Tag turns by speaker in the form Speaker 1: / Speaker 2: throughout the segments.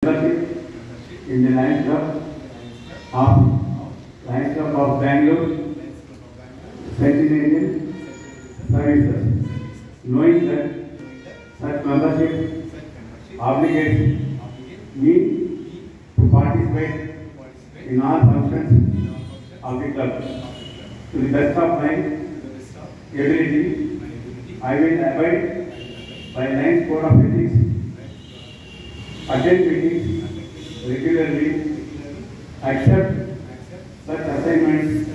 Speaker 1: in the Lions Club of Bangalore, Centennial Services, knowing that such membership obligates me to participate in all functions of the club. To the best of my ability, I will abide by Lions Code of Ethics, attend meetings regularly, accept such assignments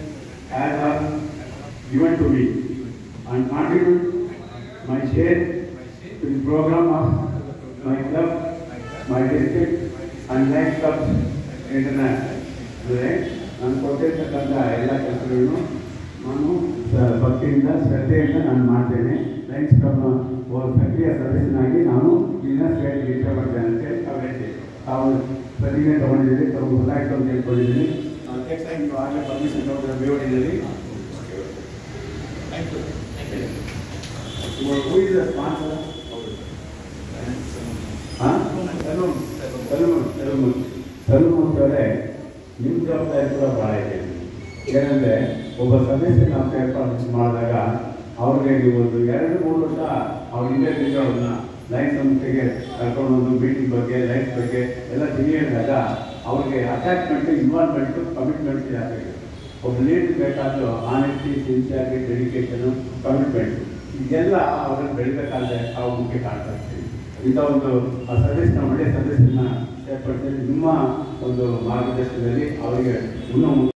Speaker 1: as are given to me, and contribute my share to the program of my club, my district, and Lions Clubs International. ನಾನು ಕೊಟ್ಟಿರ್ತಕ್ಕಂಥ ಎಲ್ಲ ಕೆಲಸಗಳನ್ನು ನಾನು ಭಕ್ತಿಯಿಂದ ಶ್ರದ್ಧೆಯಿಂದ ನಾನು ಮಾಡ್ತೇನೆ. Lions ಕ್ಲಬ್ನ ಸಕ್ರಿಯ ಸದಸ್ಯನಾಗಿ ನಾನು ಇದನ್ನ ಹೇಳಲಿಕ್ಕೆ ಇಷ್ಟಪಡ್ತೇನೆ ಅಂತ ಹೇಳಿ ತಾವು ಹೇಳ್ತೀವಿ. ತಾವು ಪ್ರತಿಜ್ಞೆ ತಗೊಂಡಿದ್ದೀರಿ, ತಾವು ಗೊತ್ತಾಯ್ತು ಅಂತ ಹೇಳ್ಕೊಂಡಿದ್ದೀನಿ. ನೆಕ್ಸ್ಟ್ ಟೈಮ್ ನೀವು ಆಗಲೇ ಪರ್ಮಿಷನ್ ತಗೊಂಡ್ರೆ ಬೇಡಿದ್ದೀರಿ. Who is the sponsor? ಹಾಂ, ಸಲೂಮೂರ್ತಿ ಅವರೇ, ನಿಮ್ಮ ಜವಾಬ್ದಾರಿ ಕೂಡ ಭಾಳ ಇದೆ. ಏನಂದರೆ ಒಬ್ಬ ಸದಸ್ಯ ನಾವು ಏರ್ಪಾಡು ಮಾಡಿದಾಗ ಅವ್ರಿಗೆ ನೀವು ಒಂದು 2-3 ವರ್ಷ ಅವ್ರ ಹಿಂದೆ ತಿಂಗಳನ್ನ ಲೈನ್ ಸಂಸ್ಥೆಗೆ ಕರ್ಕೊಂಡು ಮೀಟಿಂಗ್ ಬಗ್ಗೆ ಲೈಫ್ ಬಗ್ಗೆ ಎಲ್ಲ ತಿಳಿದಾಗ ಅವ್ರಿಗೆ ಅಟ್ಯಾಚ್ಮೆಂಟು, ಇನ್ವಾಲ್ವ್ಮೆಂಟು, ಕಮಿಟ್ಮೆಂಟ್ ಜಾಸ್ತಿ ಆಗಿದೆ. ಒಬ್ಬ ಲೀಡ್ ಬೇಕಾದರೂ ಆನೆಸ್ಟಿ, ಸಿನ್ಸಿಯಾರಿಟಿ, ಡೆಡಿಕೇಶನು, ಕಮಿಟ್ಮೆಂಟು ಇದೆಲ್ಲ ಅವ್ರನ್ನ ಬೆಳಿಬೇಕಾದ್ರೆ ನಾವು ಮುಖ್ಯ ಕಾಣ್ತಾ ಇರ್ತೀವಿ. ಇಂಥ ಒಂದು ಸದಸ್ಯನ ಒಳ್ಳೆಯ ಸದಸ್ಯನ ಏರ್ಪಡಿಸಿ ನಿಮ್ಮ ಒಂದು ಮಾರ್ಗದರ್ಶನದಲ್ಲಿ ಅವರಿಗೆ ಇನ್ನೂ